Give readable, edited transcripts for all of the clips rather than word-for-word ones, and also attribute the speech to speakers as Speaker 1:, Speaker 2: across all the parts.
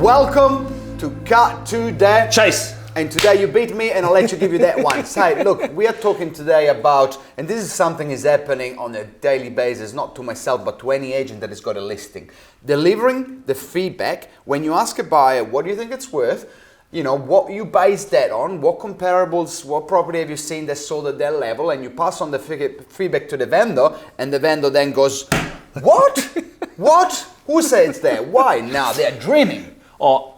Speaker 1: Welcome to Cut to the
Speaker 2: Chase.
Speaker 1: And today you beat me and I'll let you give you that one. Hey, look, we are talking today about, and this is something is happening on a daily basis, not to myself, but to any agent that has got a listing. Delivering the feedback when you ask a buyer, what do you think it's worth? You know, what you base that on, what comparables, what property have you seen that sold at that level, and you pass on the feedback to the vendor, and the vendor then goes, what? What? Who said it's there? Why? Now they're dreaming.
Speaker 2: Oh,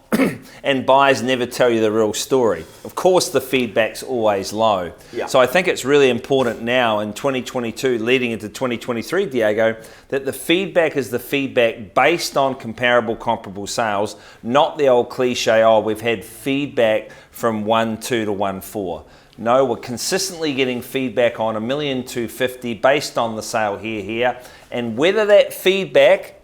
Speaker 2: and buyers never tell you the real story. Of course, the feedback's always low.
Speaker 1: Yeah.
Speaker 2: So I think it's really important now in 2022, leading into 2023, Diego, that the feedback is the feedback based on comparable sales, not the old cliche, oh, we've had feedback from 1.2 to 1.4. No, we're consistently getting feedback on 1,250,000 based on the sale here. And whether that feedback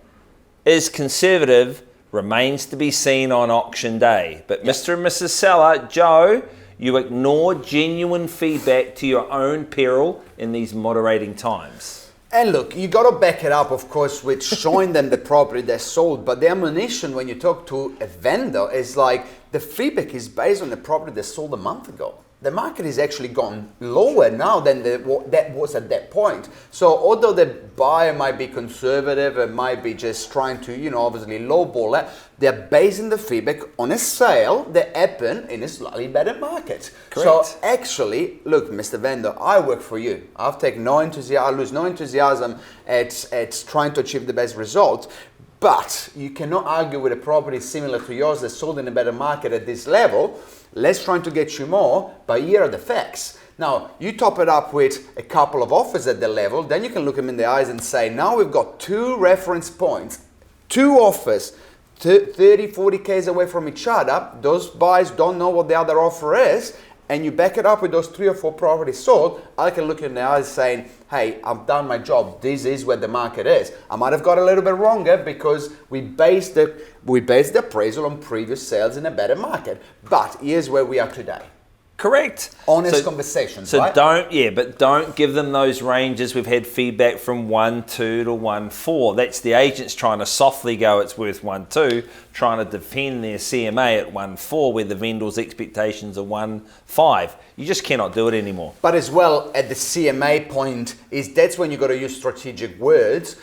Speaker 2: is conservative remains to be seen on auction day. But
Speaker 1: yep.
Speaker 2: Mr. and Mrs. Seller, Joe, you ignore genuine feedback to your own peril in these moderating times.
Speaker 1: And look, you got to back it up, of course, with showing them the property they sold. But the ammunition when you talk to a vendor is like the feedback is based on the property they sold a month ago. The market has actually gone lower now than that was at that point. So although the buyer might be conservative and might be just trying to, obviously lowball it, they're basing the feedback on a sale that happened in a slightly better market.
Speaker 2: Correct.
Speaker 1: So actually, look, Mr. Vendor, I work for you. I've taken no enthusiasm, I lose no enthusiasm at trying to achieve the best result. But you cannot argue with a property similar to yours that's sold in a better market at this level. Let's try to get you more, but here are the facts. Now, you top it up with a couple of offers at the level, then you can look them in the eyes and say, now we've got two reference points, two offers, 30, 40 Ks away from each other. Those buyers don't know what the other offer is, and you back it up with those 3 or 4 properties sold. I can look in the eyes saying, hey, I've done my job. This is where the market is. I might have got a little bit wronger because we based the appraisal on previous sales in a better market. But here's where we are today.
Speaker 2: Correct.
Speaker 1: Honest conversations,
Speaker 2: so
Speaker 1: right?
Speaker 2: Don't give them those ranges. We've had feedback from 1.2 to 1.4. That's the agents trying to softly go, it's worth 1.2, trying to defend their CMA at 1.4 where the vendor's expectations are 1.5. You just cannot do it anymore.
Speaker 1: But as well, at the CMA point, that's when you got to use strategic words,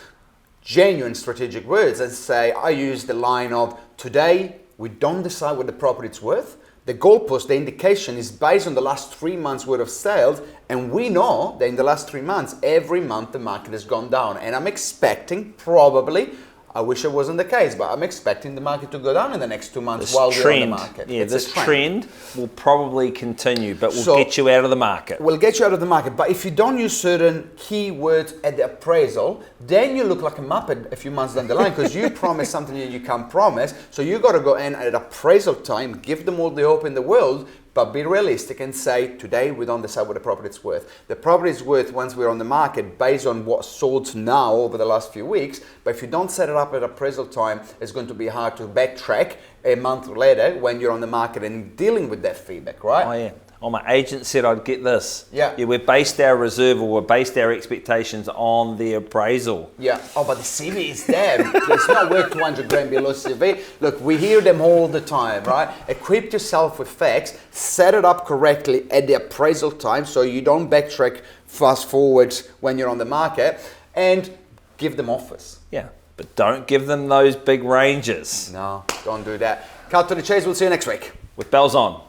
Speaker 1: genuine strategic words, and say, I use the line of, today, we don't decide what the property is worth. The goalpost, the indication is based on the last 3 months worth of sales, and we know that in the last 3 months, every month the market has gone down. And I'm expecting probably, I wish it wasn't the case, but I'm expecting the market to go down in the next 2 months while we're on the market.
Speaker 2: Yeah, this trend will probably continue, but we'll get you out of the market.
Speaker 1: We'll get you out of the market, but if you don't use certain keywords at the appraisal, then you look like a muppet a few months down the line because you promise something that you can't promise. So you got to go in at appraisal time, give them all the hope in the world, but be realistic and say, today we don't decide what the property is worth. The property is worth once we're on the market based on what sold now over the last few weeks. But if you don't set it up at appraisal time, it's going to be hard to backtrack a month later when you're on the market and dealing with that feedback, right?
Speaker 2: Oh, yeah. Oh, my agent said I'd get this.
Speaker 1: Yeah.
Speaker 2: Yeah, we based our reserve or we based our expectations on the appraisal.
Speaker 1: Yeah. Oh, but the CV is there. It's not worth 200 grand below CV. Look, we hear them all the time, right? Equip yourself with facts, set it up correctly at the appraisal time so you don't backtrack fast forward when you're on the market, and give them offers.
Speaker 2: Yeah, but don't give them those big ranges.
Speaker 1: No, don't do that. Cut to the chase. We'll see you next week.
Speaker 2: With bells on.